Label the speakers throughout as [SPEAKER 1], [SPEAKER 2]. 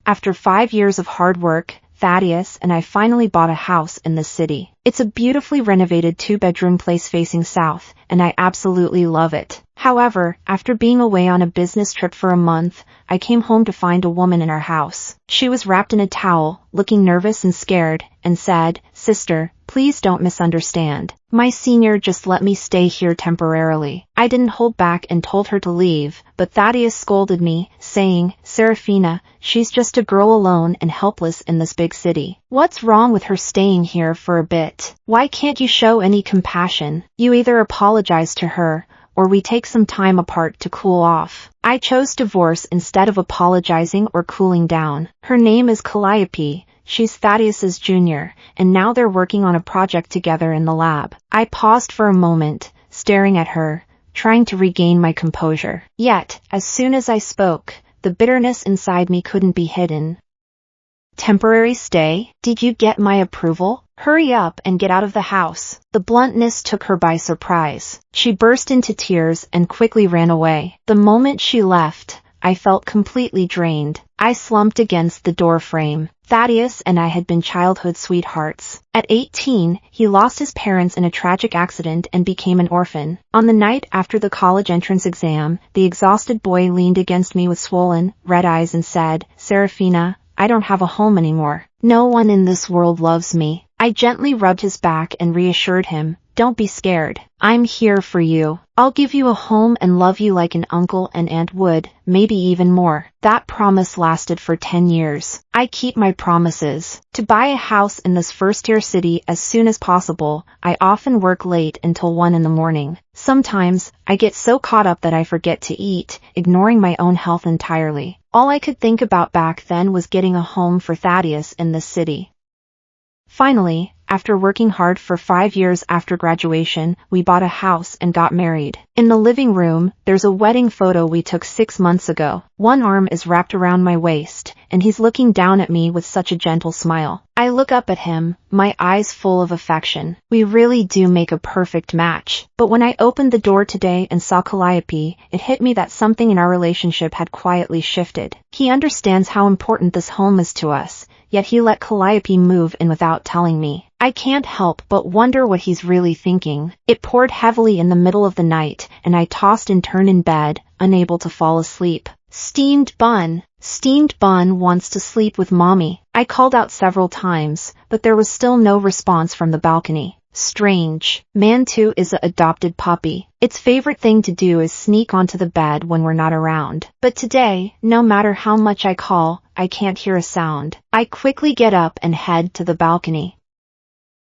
[SPEAKER 1] After 5 years of hard work, Thaddeus and I finally bought a house in the city. It's a beautifully renovated 2-bedroom place facing south, and I absolutely love it. However, after being away on a business trip for a month, I came home to find a woman in our house. She was wrapped in a towel, looking nervous and scared, and said, "Sister, please don't misunderstand. My senior just let me stay here temporarily." I didn't hold back and told her to leave, but Thaddeus scolded me, saying, "Serafina, she's just a girl alone and helpless in this big city. What's wrong with her staying here for a bit? Why can't you show any compassion? You either apologize to her, or we take some time apart to cool off." I chose divorce instead of apologizing or cooling down. Her name is Calliope. She's Thaddeus's junior, and now they're working on a project together in the lab. I paused for a moment, staring at her, trying to regain my composure. Yet, as soon as I spoke, the bitterness inside me couldn't be hidden. "Temporary stay? Did you get my approval? Hurry up and get out of the house." The bluntness took her by surprise. She burst into tears and quickly ran away. The moment she left, I felt completely drained. I slumped against the door frame. Thaddeus and I had been childhood sweethearts. At 18, he lost his parents in a tragic accident and became an orphan. On the night after the college entrance exam, the exhausted boy leaned against me with swollen, red eyes and said, "Serafina, I don't have a home anymore. No one in this world loves me." I gently rubbed his back and reassured him, "Don't be scared. I'm here for you. I'll give you a home and love you like an uncle and aunt would, maybe even more." That promise lasted for 10 years. I keep my promises. To buy a house in this first-tier city as soon as possible, I often work late until 1 in the morning. Sometimes, I get so caught up that I forget to eat, ignoring my own health entirely. All I could think about back then was getting a home for Thaddeus in this city. Finally, after working hard for 5 years after graduation, we bought a house and got married. In the living room, there's a wedding photo we took 6 months ago. One arm is wrapped around my waist, and he's looking down at me with such a gentle smile. I look up at him, my eyes full of affection. We really do make a perfect match. But when I opened the door today and saw Calliope, it hit me that something in our relationship had quietly shifted. He understands how important this home is to us, yet he let Calliope move in without telling me. I can't help but wonder what he's really thinking. It poured heavily in the middle of the night, and I tossed and turned in bed, unable to fall asleep. Steamed bun wants to sleep with mommy." I called out several times, but there was still no response from the balcony. Strange. Mantu is an adopted puppy. Its favorite thing to do is sneak onto the bed when we're not around. But today, no matter how much I call, I can't hear a sound. I quickly get up and head to the balcony.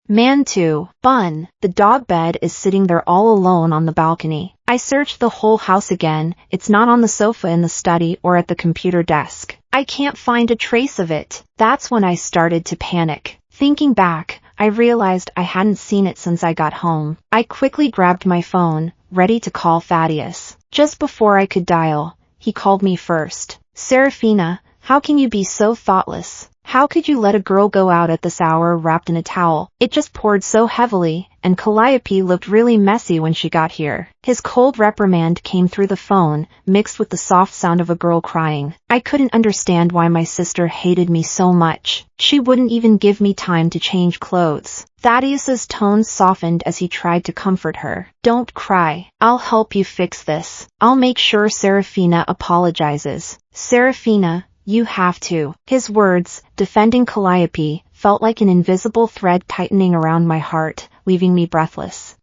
[SPEAKER 1] Mantu, Bun, the dog bed is sitting there all alone on the balcony. I searched the whole house again. It's not on the sofa in the study or at the computer desk. I can't find a trace of it. That's when I started to panic. Thinking back, I realized I hadn't seen it since I got home. I quickly grabbed my phone, ready to call Thaddeus. Just before I could dial, he called me first. "Serafina, how can you be so thoughtless? How could you let a girl go out at this hour wrapped in a towel?" It just poured so heavily, and Calliope looked really messy when she got here. His cold reprimand came through the phone, mixed with the soft sound of a girl crying. I couldn't understand why my sister hated me so much. She wouldn't even give me time to change clothes. Thaddeus's tone softened as he tried to comfort her. "Don't cry. I'll help you fix this. I'll make sure Serafina apologizes. Serafina, you have to." His words, defending Calliope, felt like an invisible thread tightening around my heart, leaving me breathless.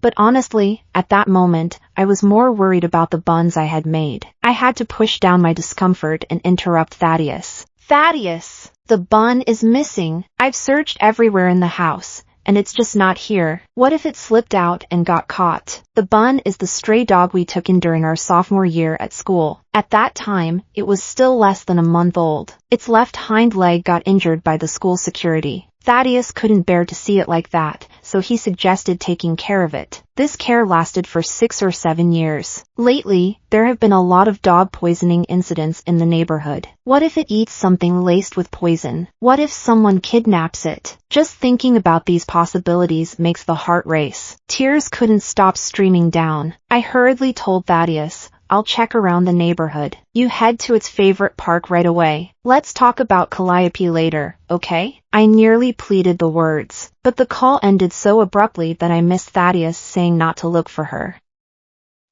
[SPEAKER 1] But honestly, at that moment, I was more worried about the buns I had made. I had to push down my discomfort and interrupt Thaddeus. "Thaddeus, the bun is missing. I've searched everywhere in the house, and it's just not here. What if it slipped out and got caught?" The bun is the stray dog we took in during our sophomore year at school. At that time, it was still less than a month old. Its left hind leg got injured by the school security. Thaddeus couldn't bear to see it like that, so he suggested taking care of it. This care lasted for 6 or 7 years. Lately, there have been a lot of dog poisoning incidents in the neighborhood. What if it eats something laced with poison? What if someone kidnaps it? Just thinking about these possibilities makes the heart race. Tears couldn't stop streaming down. I hurriedly told Thaddeus, I'll check around the neighborhood. You head to its favorite park right away. Let's talk about Calliope later, okay? I nearly pleaded the words, but the call ended so abruptly that I missed Thaddeus saying not to look for her.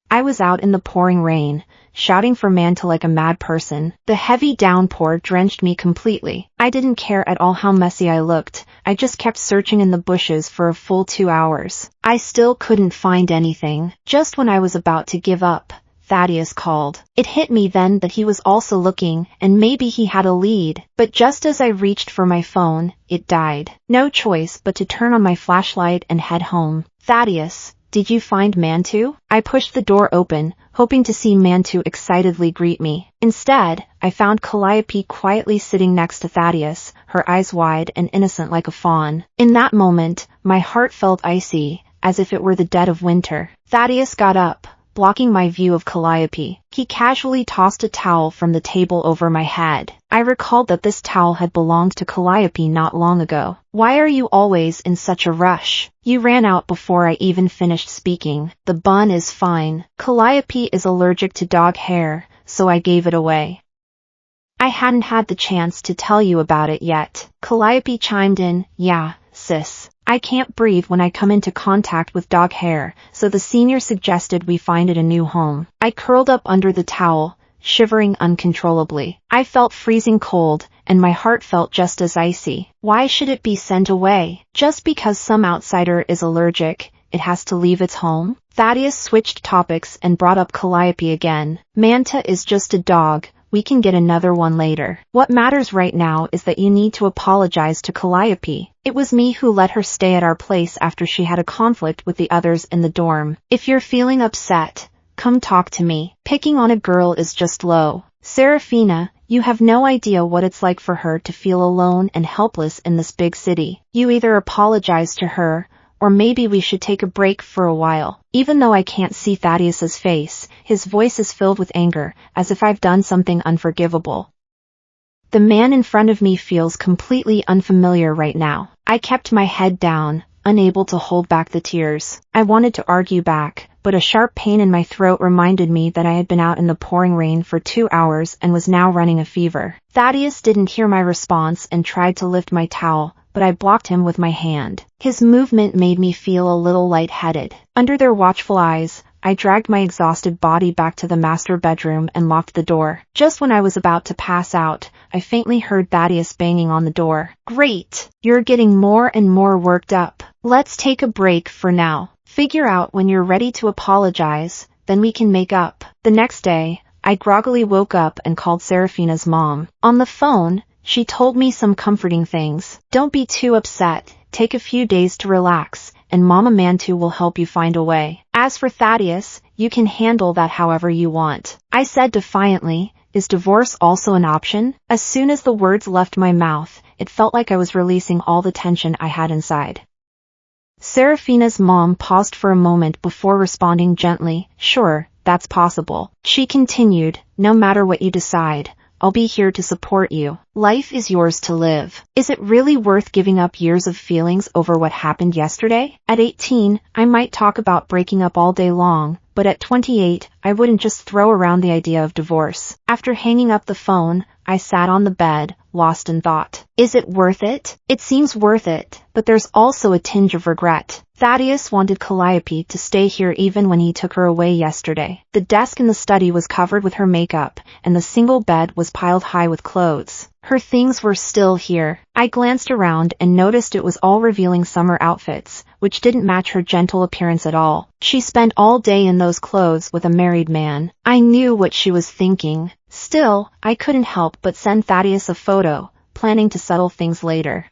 [SPEAKER 1] I was out in the pouring rain, shouting for Manta like a mad person. The heavy downpour drenched me completely. I didn't care at all how messy I looked. I just kept searching in the bushes for a full 2 hours. I still couldn't find anything. Just when I was about to give up, Thaddeus called. It hit me then that he was also looking, and maybe he had a lead. But just as I reached for my phone, it died. No choice but to turn on my flashlight and head home. Thaddeus, did you find Mantu? I pushed the door open, hoping to see Mantu excitedly greet me. Instead, I found Calliope quietly sitting next to Thaddeus, her eyes wide and innocent like a fawn. In that moment, my heart felt icy, as if it were the dead of winter. Thaddeus got up, blocking my view of Calliope. He casually tossed a towel from the table over my head. I recalled that this towel had belonged to Calliope not long ago. Why are you always in such a rush? You ran out before I even finished speaking. The bun is fine. Calliope is allergic to dog hair, so I gave it away. I hadn't had the chance to tell you about it yet. Calliope chimed in, yeah, sis. I can't breathe when I come into contact with dog hair, so the senior suggested we find it a new home. I curled up under the towel, shivering uncontrollably. I felt freezing cold, and my heart felt just as icy. Why should it be sent away? Just because some outsider is allergic, it has to leave its home? Thaddeus switched topics and brought up Calliope again. Manta is just a dog. We can get another one later. What matters right now is that you need to apologize to Calliope. It was me who let her stay at our place after she had a conflict with the others in the dorm. If you're feeling upset, come talk to me. Picking on a girl is just low. Serafina, you have no idea what it's like for her to feel alone and helpless in this big city. You either apologize to her, or maybe we should take a break for a while. Even though I can't see Thaddeus's face, his voice is filled with anger, as if I've done something unforgivable. The man in front of me feels completely unfamiliar right now. I kept my head down, unable to hold back the tears. I wanted to argue back, but a sharp pain in my throat reminded me that I had been out in the pouring rain for 2 hours and was now running a fever. Thaddeus didn't hear my response and tried to lift my towel, but I blocked him with my hand. His movement made me feel a little lightheaded. Under their watchful eyes, I dragged my exhausted body back to the master bedroom and locked the door. Just when I was about to pass out, I faintly heard Thaddeus banging on the door. Great! You're getting more and more worked up. Let's take a break for now. Figure out when you're ready to apologize, then we can make up. The next day, I groggily woke up and called Serafina's mom. On the phone, she told me some comforting things. Don't be too upset, take a few days to relax, and Mama Mantu will help you find a way. As for Thaddeus, you can handle that however you want. I said defiantly, is divorce also an option? As soon as the words left my mouth, it felt like I was releasing all the tension I had inside. Serafina's mom paused for a moment before responding gently, sure, that's possible. She continued, no matter what you decide, I'll be here to support you. Life is yours to live. Is it really worth giving up years of feelings over what happened yesterday? At 18, I might talk about breaking up all day long, but at 28, I wouldn't just throw around the idea of divorce. After hanging up the phone, I sat on the bed, lost in thought. Is it worth it? It seems worth it, but there's also a tinge of regret. Thaddeus wanted Calliope to stay here even when he took her away yesterday. The desk in the study was covered with her makeup, and the single bed was piled high with clothes. Her things were still here. I glanced around and noticed it was all revealing summer outfits, which didn't match her gentle appearance at all. She spent all day in those clothes with a married man. I knew what she was thinking. Still, I couldn't help but send Thaddeus a photo, planning to settle things later.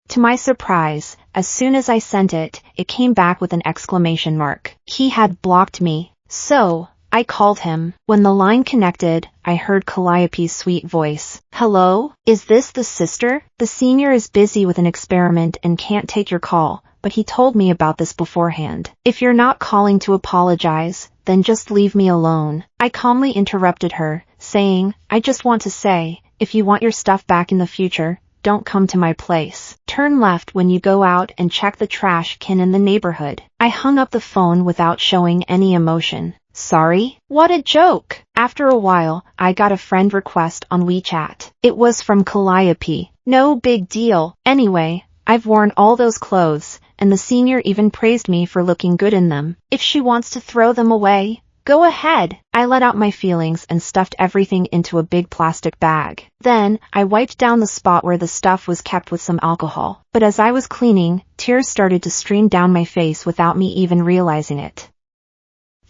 [SPEAKER 1] To my surprise, as soon as I sent it, it came back with an exclamation mark. He had blocked me. So, I called him. When the line connected, I heard Calliope's sweet voice. Hello? Is this the sister? The senior is busy with an experiment and can't take your call, but he told me about this beforehand. If you're not calling to apologize, then just leave me alone. I calmly interrupted her, saying, I just want to say, if you want your stuff back in the future, don't come to my place. Turn left when you go out and check the trash can in the neighborhood. I hung up the phone without showing any emotion. Sorry? What a joke! After a while, I got a friend request on WeChat. It was from Calliope. No big deal. Anyway, I've worn all those clothes, and the senior even praised me for looking good in them. If she wants to throw them away, go ahead. I let out my feelings and stuffed everything into a big plastic bag. Then, I wiped down the spot where the stuff was kept with some alcohol. But as I was cleaning, tears started to stream down my face without me even realizing it.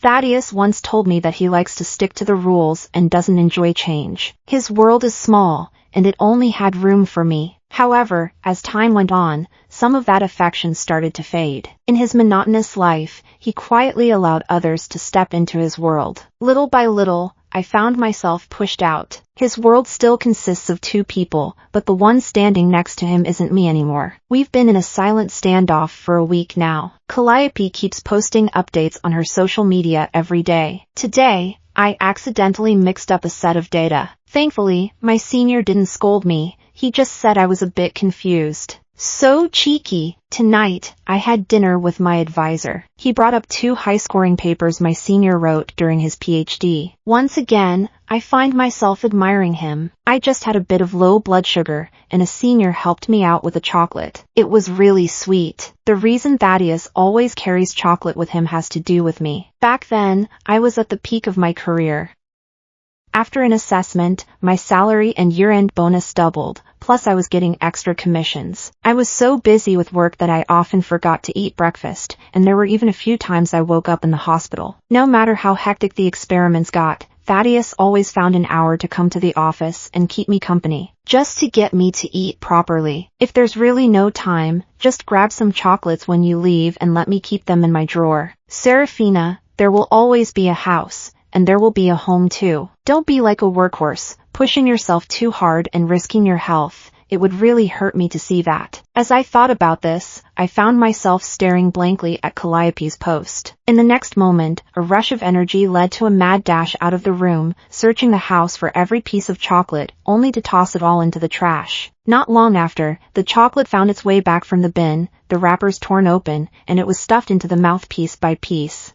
[SPEAKER 1] Thaddeus once told me that he likes to stick to the rules and doesn't enjoy change. His world is small, and it only had room for me. However, as time went on, some of that affection started to fade. In his monotonous life, he quietly allowed others to step into his world. Little by little, I found myself pushed out. His world still consists of two people, but the one standing next to him isn't me anymore. We've been in a silent standoff for a week now. Calliope keeps posting updates on her social media every day. Today, I accidentally mixed up a set of data. Thankfully, my senior didn't scold me. He just said I was a bit confused. So cheeky. Tonight, I had dinner with my advisor. He brought up 2 high-scoring papers my senior wrote during his PhD. Once again, I find myself admiring him. I just had a bit of low blood sugar, and a senior helped me out with a chocolate. It was really sweet. The reason Thaddeus always carries chocolate with him has to do with me. Back then, I was at the peak of my career. After an assessment, my salary and year-end bonus doubled, plus I was getting extra commissions. I was so busy with work that I often forgot to eat breakfast, and there were even a few times I woke up in the hospital. No matter how hectic the experiments got, Thaddeus always found an hour to come to the office and keep me company, just to get me to eat properly. If there's really no time, just grab some chocolates when you leave and let me keep them in my drawer. Serafina, there will always be a house. And there will be a home too. Don't be like a workhorse, pushing yourself too hard and risking your health. It would really hurt me to see that. As I thought about this, I found myself staring blankly at Calliope's post. In the next moment, a rush of energy led to a mad dash out of the room, searching the house for every piece of chocolate, only to toss it all into the trash. Not long after, the chocolate found its way back from the bin, the wrappers torn open, and it was stuffed into the mouth piece by piece.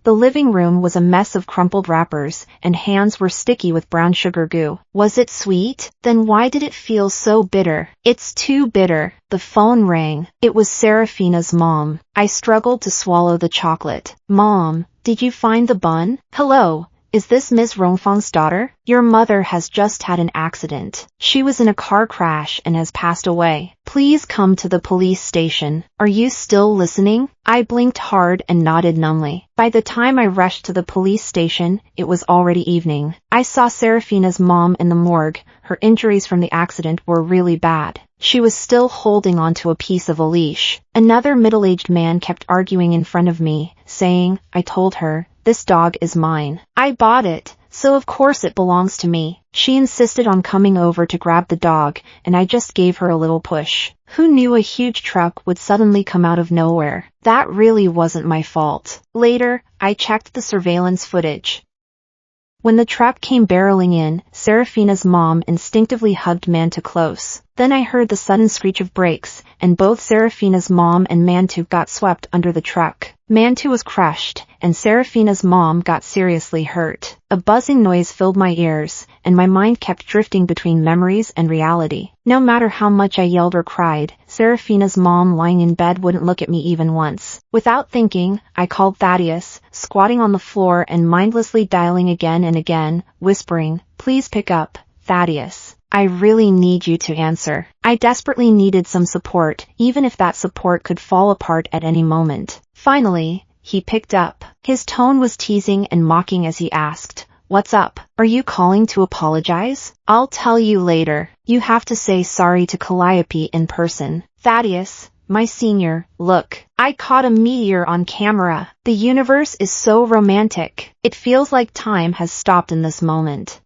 [SPEAKER 1] The living room was a mess of crumpled wrappers, and hands were sticky with brown sugar goo. Was it sweet? Then why did it feel so bitter? It's too bitter. The phone rang. It was Serafina's mom. I struggled to swallow the chocolate. Mom, did you find the bun? Hello. Is this Ms. Rongfang's daughter? Your mother has just had an accident. She was in a car crash and has passed away. Please come to the police station. Are you still listening? I blinked hard and nodded numbly. By the time I rushed to the police station, it was already evening. I saw Serafina's mom in the morgue. Her injuries from the accident were really bad. She was still holding onto a piece of a leash. Another middle-aged man kept arguing in front of me, saying, I told her, this dog is mine. I bought it, so of course it belongs to me. She insisted on coming over to grab the dog, and I just gave her a little push. Who knew a huge truck would suddenly come out of nowhere? That really wasn't my fault. Later, I checked the surveillance footage. When the truck came barreling in, Serafina's mom instinctively hugged Mantu close. Then I heard the sudden screech of brakes, and both Serafina's mom and Mantu got swept under the truck. Mantu was crushed, and Serafina's mom got seriously hurt. A buzzing noise filled my ears, and my mind kept drifting between memories and reality. No matter how much I yelled or cried, Serafina's mom lying in bed wouldn't look at me even once. Without thinking, I called Thaddeus, squatting on the floor and mindlessly dialing again and again, whispering, please pick up, Thaddeus. I really need you to answer. I desperately needed some support, even if that support could fall apart at any moment. Finally, he picked up. His tone was teasing and mocking as he asked, what's up? Are you calling to apologize? I'll tell you later. You have to say sorry to Calliope in person. Thaddeus, my senior, look. I caught a meteor on camera. The universe is so romantic. It feels like time has stopped in this moment.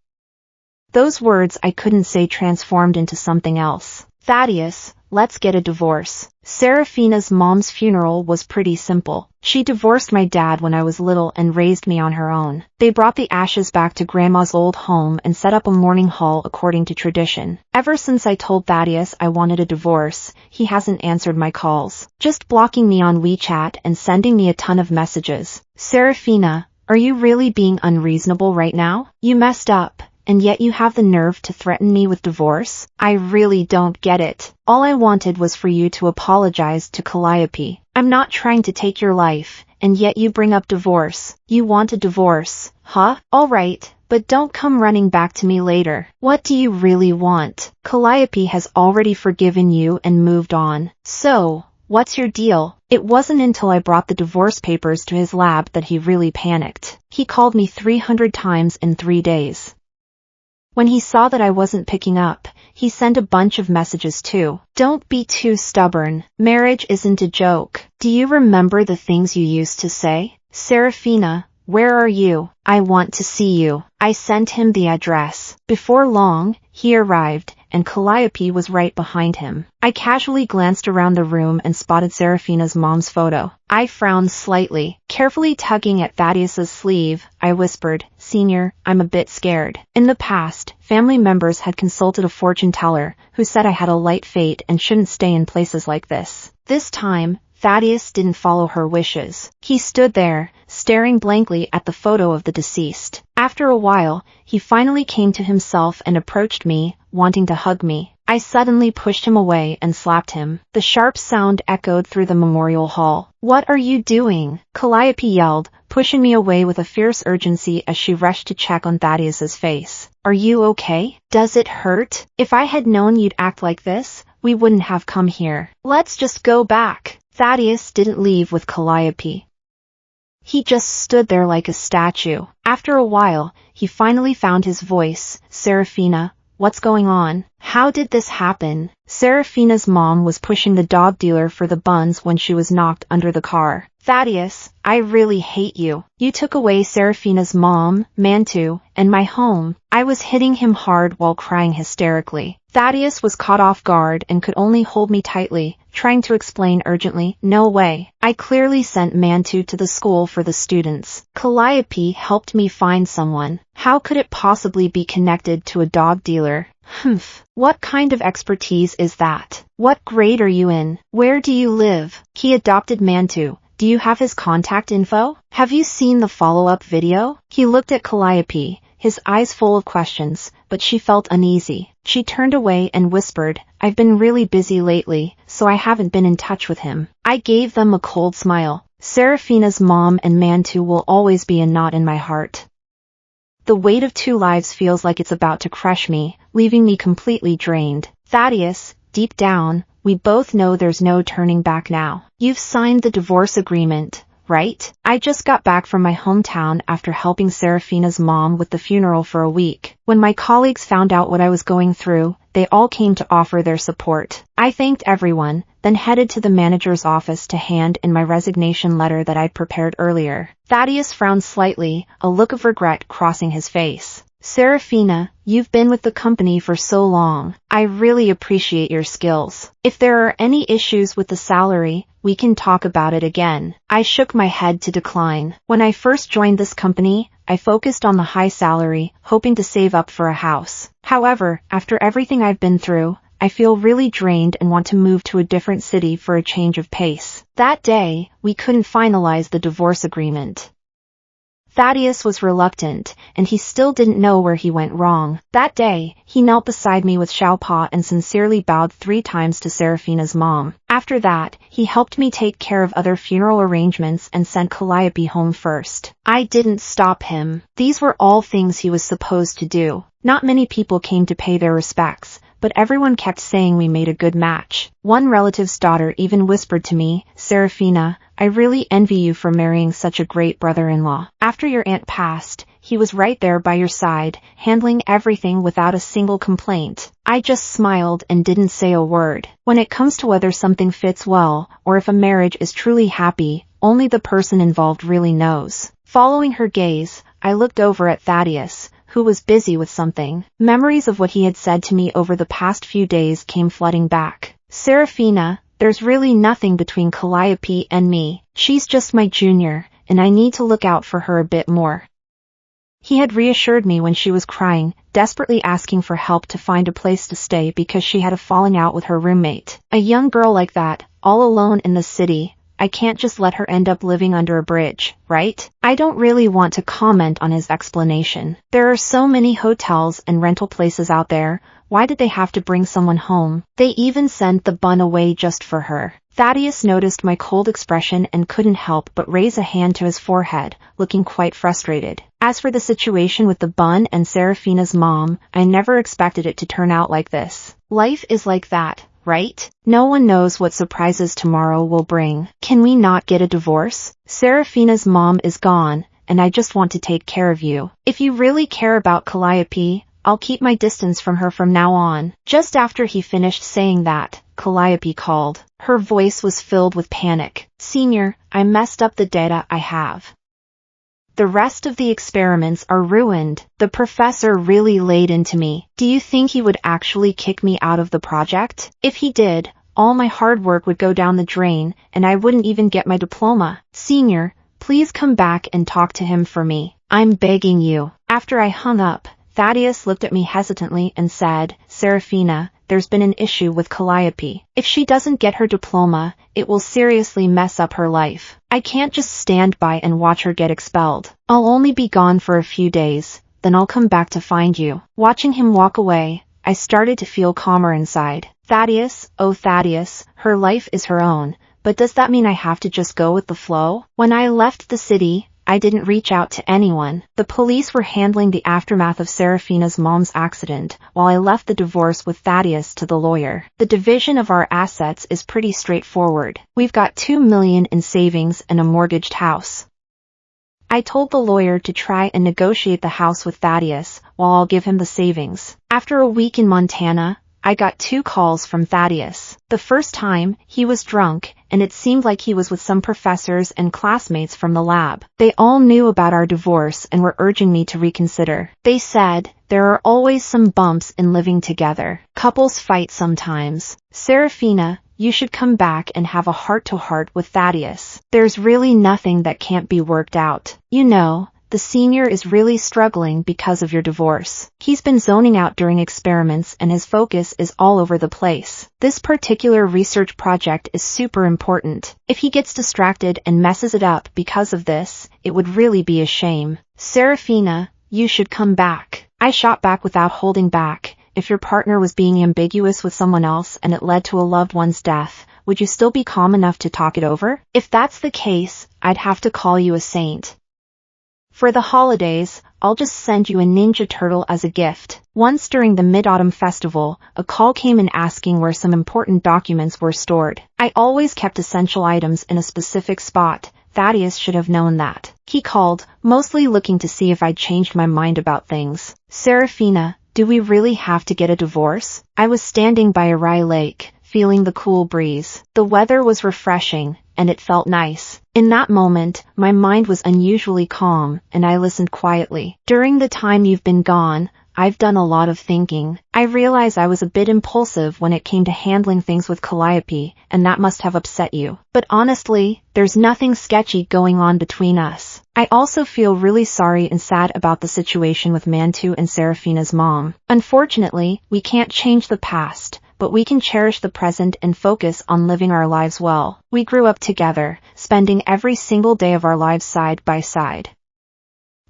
[SPEAKER 1] Those words I couldn't say transformed into something else. Thaddeus, let's get a divorce. Serafina's mom's funeral was pretty simple. She divorced my dad when I was little and raised me on her own. They brought the ashes back to Grandma's old home and set up a mourning hall according to tradition. Ever since I told Thaddeus I wanted a divorce, he hasn't answered my calls, just blocking me on WeChat and sending me a ton of messages. Serafina, Are you really being unreasonable right now? You messed up, and yet you have the nerve to threaten me with divorce? I really don't get it. All I wanted was for you to apologize to Calliope. I'm not trying to take your life, and yet you bring up divorce. You want a divorce, huh? All right, but don't come running back to me later. What do you really want? Calliope has already forgiven you and moved on. So, what's your deal? It wasn't until I brought the divorce papers to his lab that he really panicked. He called me 300 times in 3 days. When he saw that I wasn't picking up, he sent a bunch of messages too. Don't be too stubborn. Marriage isn't a joke. Do you remember the things you used to say? Serafina, where are you? I want to see you. I sent him the address. Before long, he arrived, and Calliope was right behind him. I casually glanced around the room and spotted Serafina's mom's photo. I frowned slightly. Carefully tugging at Thaddeus's sleeve, I whispered, "Senior, I'm a bit scared." In the past, family members had consulted a fortune teller, who said I had a light fate and shouldn't stay in places like this. This time, Thaddeus didn't follow her wishes. He stood there, staring blankly at the photo of the deceased. After a while, he finally came to himself and approached me, wanting to hug me. I suddenly pushed him away and slapped him. The sharp sound echoed through the memorial hall. "What are you doing?" Calliope yelled, pushing me away with a fierce urgency as she rushed to check on Thaddeus's face. "Are you okay? Does it hurt? If I had known you'd act like this, we wouldn't have come here. Let's just go back." Thaddeus didn't leave with Calliope. He just stood there like a statue. After a while, he finally found his voice. "Serafina, what's going on? How did this happen?" Serafina's mom was pushing the dog dealer for the buns when she was knocked under the car. "Thaddeus, I really hate you. You took away Serafina's mom, Mantu, and my home." I was hitting him hard while crying hysterically. Thaddeus was caught off guard and could only hold me tightly, trying to explain urgently, "No way. I clearly sent Mantu to the school for the students. Calliope helped me find someone. How could it possibly be connected to a dog dealer?" "Humph. What kind of expertise is that? What grade are you in? Where do you live? He adopted Mantu. Do you have his contact info? Have you seen the follow-up video?" He looked at Calliope, his eyes full of questions, but she felt uneasy. She turned away and whispered, "I've been really busy lately, so I haven't been in touch with him." I gave them a cold smile. Serafina's mom and Mantu will always be a knot in my heart. The weight of 2 lives feels like it's about to crush me, leaving me completely drained. Thaddeus, deep down, we both know there's no turning back now. You've signed the divorce agreement, right? I just got back from my hometown after helping Serafina's mom with the funeral for a week. When my colleagues found out what I was going through, they all came to offer their support. I thanked everyone, then headed to the manager's office to hand in my resignation letter that I'd prepared earlier. Thaddeus frowned slightly, a look of regret crossing his face. "Serafina, you've been with the company for so long. I really appreciate your skills. If there are any issues with the salary, we can talk about it again." I shook my head to decline. When I first joined this company, I focused on the high salary, hoping to save up for a house. However, after everything I've been through, I feel really drained and want to move to a different city for a change of pace. That day, we couldn't finalize the divorce agreement. Thaddeus was reluctant, and he still didn't know where he went wrong. That day, he knelt beside me with Xiaopa and sincerely bowed 3 times to Serafina's mom. After that, he helped me take care of other funeral arrangements and sent Calliope home first. I didn't stop him. These were all things he was supposed to do. Not many people came to pay their respects, but everyone kept saying we made a good match. One relative's daughter even whispered to me, "Serafina, I really envy you for marrying such a great brother-in-law. After your aunt passed, he was right there by your side, handling everything without a single complaint." I just smiled and didn't say a word. When it comes to whether something fits well, or if a marriage is truly happy, only the person involved really knows. Following her gaze, I looked over at Thaddeus, who was busy with something. Memories of what he had said to me over the past few days came flooding back. "Serafina, there's really nothing between Calliope and me. She's just my junior, and I need to look out for her a bit more." He had reassured me when she was crying, desperately asking for help to find a place to stay because she had a falling out with her roommate. A young girl like that, all alone in the city, I can't just let her end up living under a bridge, right? I don't really want to comment on his explanation. There are so many hotels and rental places out there. Why did they have to bring someone home? They even sent the bun away just for her. Thaddeus noticed my cold expression and couldn't help but raise a hand to his forehead, looking quite frustrated. As for the situation with the bun and Serafina's mom, I never expected it to turn out like this. Life is like that, right? No one knows what surprises tomorrow will bring. Can we not get a divorce? Serafina's mom is gone, and I just want to take care of you. If you really care about Calliope, I'll keep my distance from her from now on. Just after he finished saying that, Calliope called. Her voice was filled with panic. Senior, I messed up the data I have. The rest of the experiments are ruined. The professor really laid into me. Do you think he would actually kick me out of the project? If he did, all my hard work would go down the drain, and I wouldn't even get my diploma. Senior, please come back and talk to him for me. I'm begging you. After I hung up, Thaddeus looked at me hesitantly and said, Serafina, there's been an issue with Calliope. If she doesn't get her diploma, it will seriously mess up her life. I can't just stand by and watch her get expelled. I'll only be gone for a few days, then I'll come back to find you. Watching him walk away, I started to feel calmer inside. Thaddeus, oh Thaddeus, her life is her own, but does that mean I have to just go with the flow? When I left the city, I didn't reach out to anyone. The police were handling the aftermath of Serafina's mom's accident, while I left the divorce with Thaddeus to the lawyer. The division of our assets is pretty straightforward. We've got $2 million in savings and a mortgaged house. I told the lawyer to try and negotiate the house with Thaddeus, while I'll give him the savings. After a week in Montana, I got 2 calls from Thaddeus. The first time, he was drunk, and it seemed like he was with some professors and classmates from the lab. They all knew about our divorce and were urging me to reconsider. They said, there are always some bumps in living together. Couples fight sometimes. Serafina, you should come back and have a heart-to-heart with Thaddeus. There's really nothing that can't be worked out. You know, the senior is really struggling because of your divorce. He's been zoning out during experiments and his focus is all over the place. This particular research project is super important. If he gets distracted and messes it up because of this, it would really be a shame. Serafina, you should come back. I shot back without holding back. If your partner was being ambiguous with someone else and it led to a loved one's death, would you still be calm enough to talk it over? If that's the case, I'd have to call you a saint. For the holidays, I'll just send you a Ninja Turtle as a gift. Once during the Mid-Autumn Festival, a call came in asking where some important documents were stored. I always kept essential items in a specific spot. Thaddeus should have known that. He called, mostly looking to see if I'd changed my mind about things. Serafina, do we really have to get a divorce? I was standing by a rye lake, feeling the cool breeze. The weather was refreshing, and it felt nice. In that moment, my mind was unusually calm, and I listened quietly. During the time you've been gone, I've done a lot of thinking. I realize I was a bit impulsive when it came to handling things with Calliope, and that must have upset you. But honestly, there's nothing sketchy going on between us. I also feel really sorry and sad about the situation with Mantu and Serafina's mom. Unfortunately, we can't change the past, but we can cherish the present and focus on living our lives well. We grew up together, spending every single day of our lives side by side.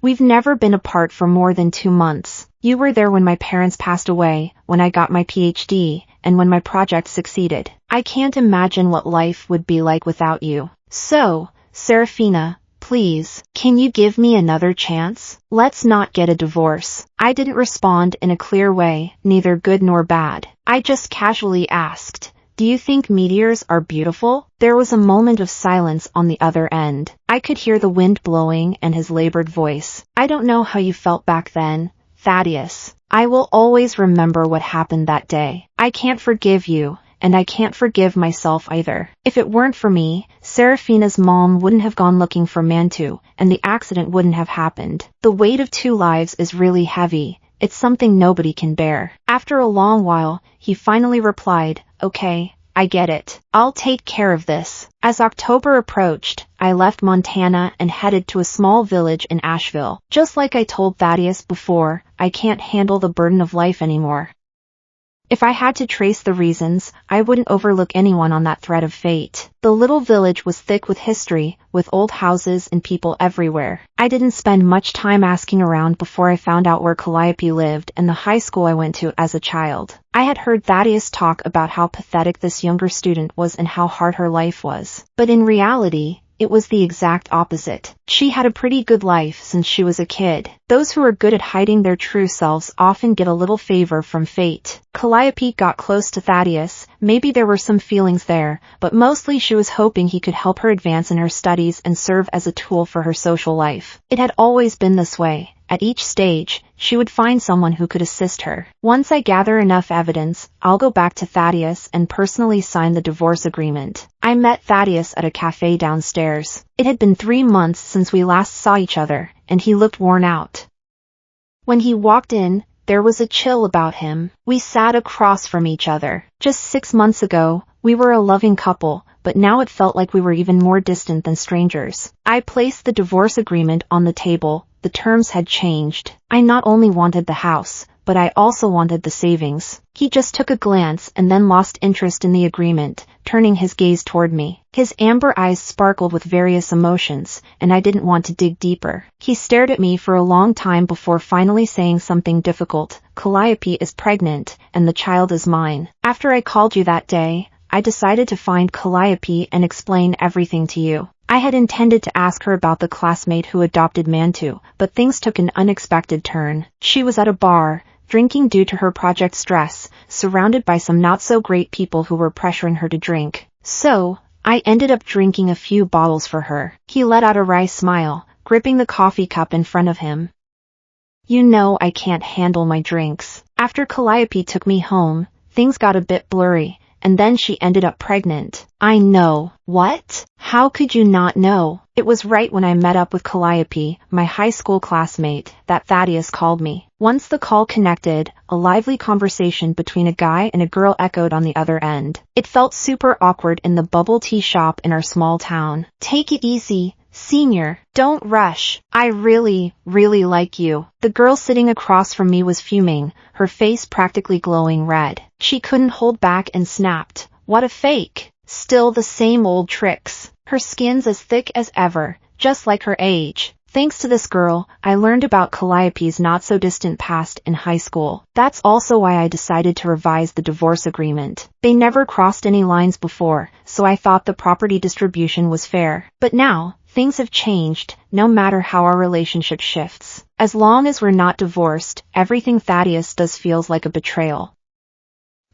[SPEAKER 1] We've never been apart for more than 2 months. You were there when my parents passed away, when I got my PhD, and when my project succeeded. I can't imagine what life would be like without you. So, Serafina, please, can you give me another chance? Let's not get a divorce. I didn't respond in a clear way, neither good nor bad. I just casually asked, do you think meteors are beautiful? There was a moment of silence on the other end. I could hear the wind blowing and his labored voice. I don't know how you felt back then, Thaddeus. I will always remember what happened that day. I can't forgive you, and I can't forgive myself either. If it weren't for me, Serafina's mom wouldn't have gone looking for Mantu, and the accident wouldn't have happened. The weight of 2 lives is really heavy. It's something nobody can bear. After a long while, he finally replied, okay, I get it. I'll take care of this. As October approached, I left Montana and headed to a small village in Asheville. Just like I told Thaddeus before, I can't handle the burden of life anymore. If I had to trace the reasons, I wouldn't overlook anyone on that thread of fate. The little village was thick with history, with old houses and people everywhere. I didn't spend much time asking around before I found out where Calliope lived and the high school I went to as a child. I had heard Thaddeus talk about how pathetic this younger student was and how hard her life was. But in reality, it was the exact opposite. She had a pretty good life since she was a kid. Those who are good at hiding their true selves often get a little favor from fate. Calliope got close to Thaddeus. Maybe there were some feelings there, but mostly she was hoping he could help her advance in her studies and serve as a tool for her social life. It had always been this way. At each stage, she would find someone who could assist her. Once I gather enough evidence, I'll go back to Thaddeus and personally sign the divorce agreement. I met Thaddeus at a cafe downstairs. It had been 3 months since we last saw each other, and he looked worn out. When he walked in, there was a chill about him. We sat across from each other. Just 6 months ago, we were a loving couple, but now it felt like we were even more distant than strangers. I placed the divorce agreement on the table. The terms had changed. I not only wanted the house, but I also wanted the savings. He just took a glance and then lost interest in the agreement, turning his gaze toward me. His amber eyes sparkled with various emotions, and I didn't want to dig deeper. He stared at me for a long time before finally saying something difficult. Calliope is pregnant, and the child is mine. After I called you that day, I decided to find Calliope and explain everything to you. I had intended to ask her about the classmate who adopted Mantu, but things took an unexpected turn. She was at a bar, drinking due to her project stress, surrounded by some not-so-great people who were pressuring her to drink. So, I ended up drinking a few bottles for her. He let out a wry smile, gripping the coffee cup in front of him. You know I can't handle my drinks. After Calliope took me home, things got a bit blurry. And then she ended up pregnant. I know. What? How could you not know? It was right when I met up with Calliope, my high school classmate, that Thaddeus called me. Once the call connected, a lively conversation between a guy and a girl echoed on the other end. It felt super awkward in the bubble tea shop in our small town. Take it easy, Senior. Don't rush. I really like you. The girl sitting across from me was fuming, her face practically glowing red. She couldn't hold back and snapped. What a fake. Still the same old tricks. Her skin's as thick as ever, just like her age. Thanks to this girl, I learned about Calliope's not-so-distant past in high school. That's also why I decided to revise the divorce agreement. They never crossed any lines before, so I thought the property distribution was fair. But now, things have changed, no matter how our relationship shifts. As long as we're not divorced, everything Thaddeus does feels like a betrayal.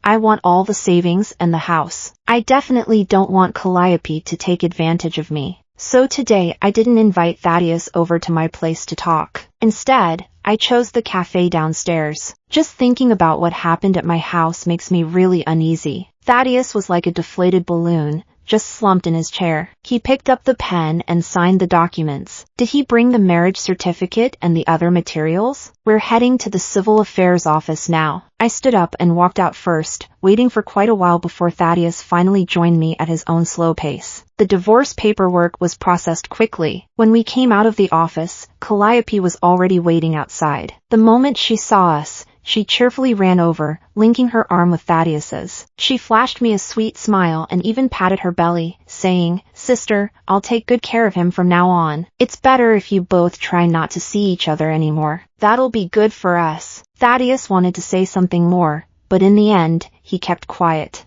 [SPEAKER 1] I want all the savings and the house. I definitely don't want Calliope to take advantage of me. So today I didn't invite Thaddeus over to my place to talk. Instead, I chose the cafe downstairs. Just thinking about what happened at my house makes me really uneasy. Thaddeus was like a deflated balloon, just slumped in his chair. He picked up the pen and signed the documents. Did he bring the marriage certificate and the other materials? We're heading to the Civil Affairs office now. I stood up and walked out first, waiting for quite a while before Thaddeus finally joined me at his own slow pace. The divorce paperwork was processed quickly. When we came out of the office, Calliope was already waiting outside. The moment she saw us, she cheerfully ran over, linking her arm with Thaddeus's. She flashed me a sweet smile and even patted her belly, saying, "Sister, I'll take good care of him from now on. It's better if you both try not to see each other anymore. That'll be good for us." Thaddeus wanted to say something more, but in the end, he kept quiet.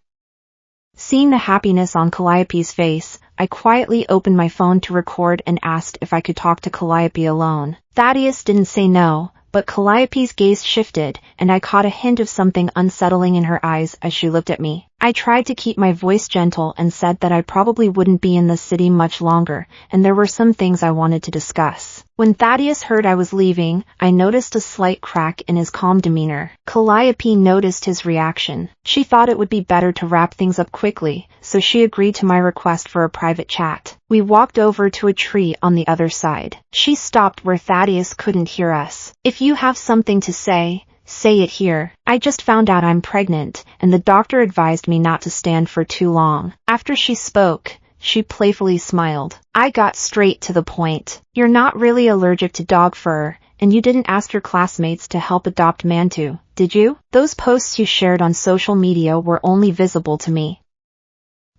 [SPEAKER 1] Seeing the happiness on Calliope's face, I quietly opened my phone to record and asked if I could talk to Calliope alone. Thaddeus didn't say no, but Calliope's gaze shifted, and I caught a hint of something unsettling in her eyes as she looked at me. I tried to keep my voice gentle and said that I probably wouldn't be in the city much longer, and there were some things I wanted to discuss. When Thaddeus heard I was leaving, I noticed a slight crack in his calm demeanor. Calliope noticed his reaction. She thought it would be better to wrap things up quickly, so she agreed to my request for a private chat. We walked over to a tree on the other side. She stopped where Thaddeus couldn't hear us. "If you have something to say it here. I just found out I'm pregnant, and the doctor advised me not to stand for too long." After she spoke, she playfully smiled. I got straight to the point. "You're not really allergic to dog fur, And you didn't ask your classmates to help adopt Mantu, did you? Those posts you shared on social media were only visible to me.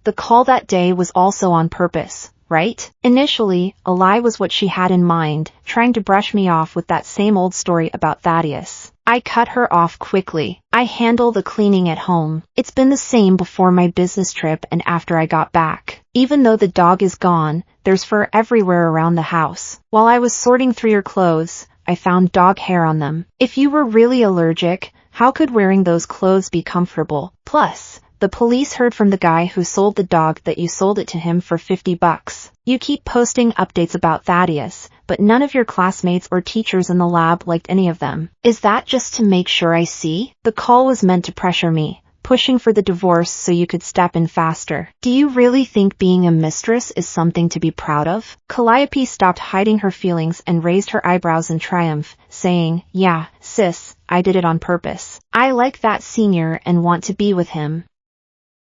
[SPEAKER 1] The call that day was also on purpose, right? Initially, a lie was what she had in mind, trying to brush me off with that same old story about Thaddeus. I cut her off quickly. I handle the cleaning at home. It's been the same before my business trip and after I got back. Even though the dog is gone, there's fur everywhere around the house. While I was sorting through your clothes, I found dog hair on them. If you were really allergic, how could wearing those clothes be comfortable? Plus, the police heard from the guy who sold the dog that you sold it to him for $50. You keep posting updates about Thaddeus, but none of your classmates or teachers in the lab liked any of them. Is that just to make sure I see? The call was meant to pressure me, pushing for the divorce so you could step in faster. Do you really think being a mistress is something to be proud of? Calliope stopped hiding her feelings and raised her eyebrows in triumph, saying, "Yeah, sis, I did it on purpose. I like that senior and want to be with him.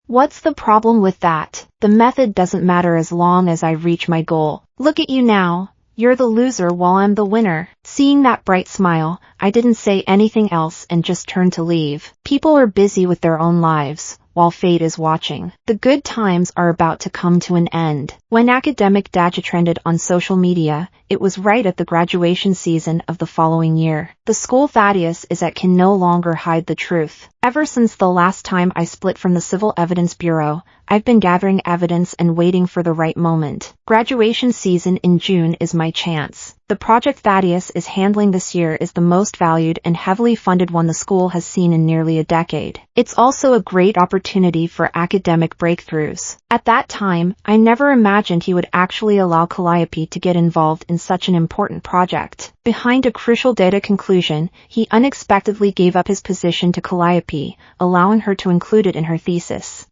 [SPEAKER 1] What's the problem with that? The method doesn't matter as long as I reach my goal. Look at you now. You're the loser while I'm the winner." Seeing that bright smile, I didn't say anything else and just turned to leave. People are busy with their own lives, while fate is watching. The good times are about to come to an end. When academic data trended on social media, it was right at the graduation season of the following year. The school Thaddeus is at can no longer hide the truth. Ever since the last time I split from the Civil Evidence Bureau, I've been gathering evidence and waiting for the right moment. Graduation season in June is my chance. The project Thaddeus is handling this year is the most valued and heavily funded one the school has seen in nearly a decade. It's also a great opportunity for academic breakthroughs. At that time, I never imagined he would actually allow Calliope to get involved in such an important project. Behind a crucial data conclusion, he unexpectedly gave up his position to Calliope, allowing her to include it in her thesis.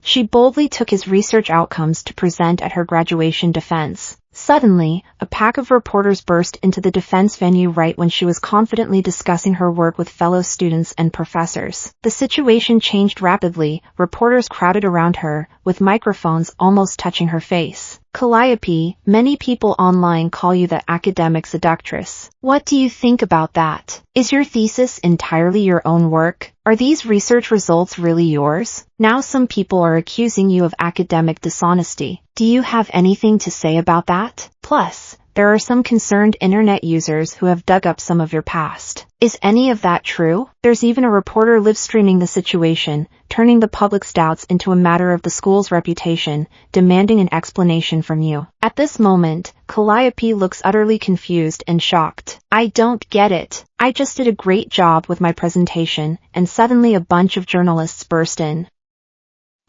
[SPEAKER 1] She boldly took his research outcomes to present at her graduation defense. Suddenly, a pack of reporters burst into the defense venue right when she was confidently discussing her work with fellow students and professors. The situation changed rapidly. Reporters crowded around her, with microphones almost touching her face. "Calliope, many people online call you the academic seductress. What do you think about that? Is your thesis entirely your own work? Are these research results really yours? Now some people are accusing you of academic dishonesty. Do you have anything to say about that? Plus, there are some concerned internet users who have dug up some of your past. Is any of that true?" There's even a reporter live streaming the situation, turning the public's doubts into a matter of the school's reputation, demanding an explanation from you. At this moment, Calliope looks utterly confused and shocked. "I don't get it. I just did a great job with my presentation," and suddenly a bunch of journalists burst in.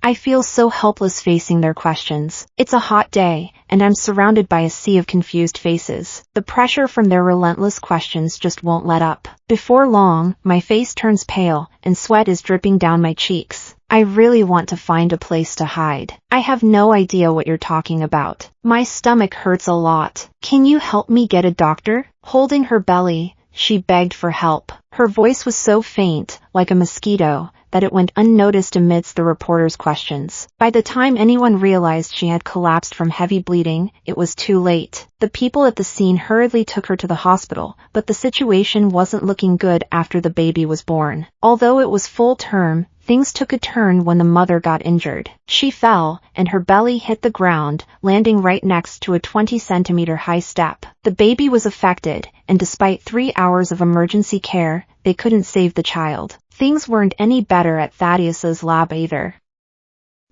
[SPEAKER 1] I feel so helpless facing their questions. It's a hot day, and I'm surrounded by a sea of confused faces. The pressure from their relentless questions just won't let up. Before long, my face turns pale, and sweat is dripping down my cheeks. I really want to find a place to hide. I have no idea what you're talking about. My stomach hurts a lot. Can you help me get a doctor? Holding her belly, she begged for help. Her voice was so faint, like a mosquito, that it went unnoticed amidst the reporters' questions. By the time anyone realized she had collapsed from heavy bleeding, it was too late. The people at the scene hurriedly took her to the hospital, but the situation wasn't looking good after the baby was born. Although it was full term, things took a turn when the mother got injured. She fell, and her belly hit the ground, landing right next to a 20-centimeter high step. The baby was affected, and despite 3 hours of emergency care, they couldn't save the child. Things weren't any better at Thaddeus's lab either.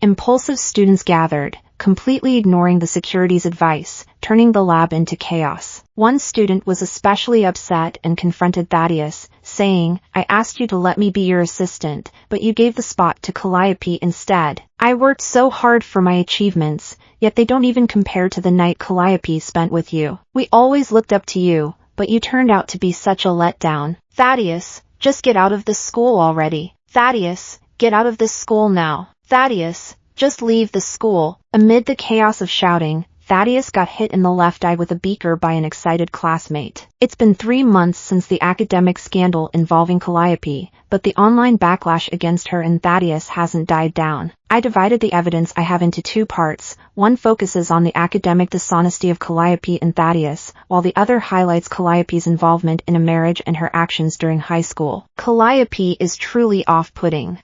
[SPEAKER 1] Impulsive students gathered, completely ignoring the security's advice, turning the lab into chaos. One student was especially upset and confronted Thaddeus, saying, "I asked you to let me be your assistant, but you gave the spot to Calliope instead. I worked so hard for my achievements, yet they don't even compare to the night Calliope spent with you. We always looked up to you, but you turned out to be such a letdown. Thaddeus, just get out of this school already. Thaddeus, get out of this school now. Thaddeus, just leave the school." Amid the chaos of shouting, Thaddeus got hit in the left eye with a beaker by an excited classmate. It's been 3 months since the academic scandal involving Calliope, but the online backlash against her and Thaddeus hasn't died down. I divided the evidence I have into 2 parts. One focuses on the academic dishonesty of Calliope and Thaddeus, while the other highlights Calliope's involvement in a marriage and her actions during high school. Calliope is truly off-putting.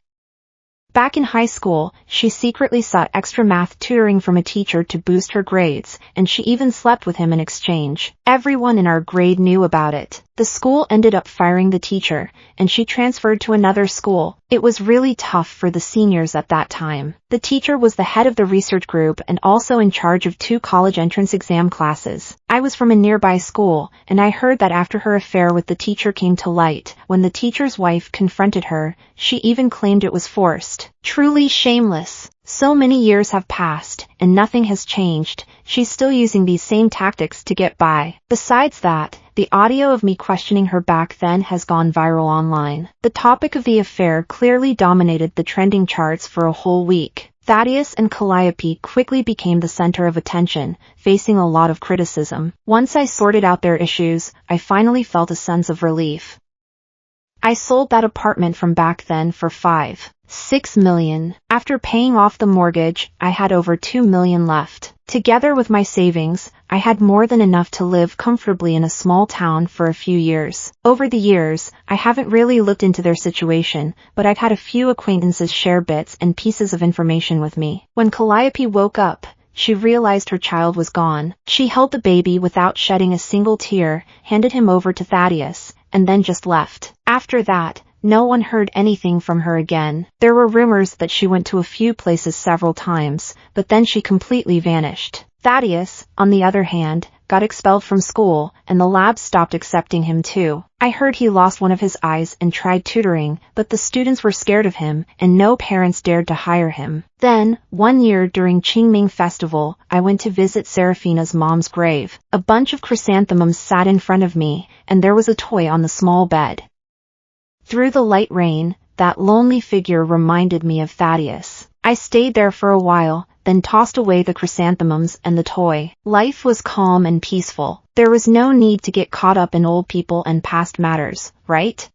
[SPEAKER 1] Back in high school, she secretly sought extra math tutoring from a teacher to boost her grades, and she even slept with him in exchange. Everyone in our grade knew about it. The school ended up firing the teacher, and she transferred to another school. It was really tough for the seniors at that time. The teacher was the head of the research group and also in charge of 2 college entrance exam classes. I was from a nearby school, and I heard that after her affair with the teacher came to light, when the teacher's wife confronted her, she even claimed it was forced. Truly shameless. So many years have passed, and nothing has changed. She's still using these same tactics to get by. Besides that, the audio of me questioning her back then has gone viral online. The topic of the affair clearly dominated the trending charts for a whole week. Thaddeus and Calliope quickly became the center of attention, facing a lot of criticism. Once I sorted out their issues, I finally felt a sense of relief. I sold that apartment from back then for $5.6 million. After paying off the mortgage, I had over $2 million left. Together with my savings, I had more than enough to live comfortably in a small town for a few years. Over the years, I haven't really looked into their situation, but I've had a few acquaintances share bits and pieces of information with me. When Calliope woke up, she realized her child was gone. She held the baby without shedding a single tear, handed him over to Thaddeus, and then just left. After that, no one heard anything from her again. There were rumors that she went to a few places several times, but then she completely vanished. Thaddeus, on the other hand, got expelled from school, and the lab stopped accepting him too. I heard he lost one of his eyes and tried tutoring, but the students were scared of him, and no parents dared to hire him. Then, one year during Qingming Festival, I went to visit Serafina's mom's grave. A bunch of chrysanthemums sat in front of me, and there was a toy on the small bed. Through the light rain, that lonely figure reminded me of Thaddeus. I stayed there for a while, then tossed away the chrysanthemums and the toy. Life was calm and peaceful. There was no need to get caught up in old people and past matters, right?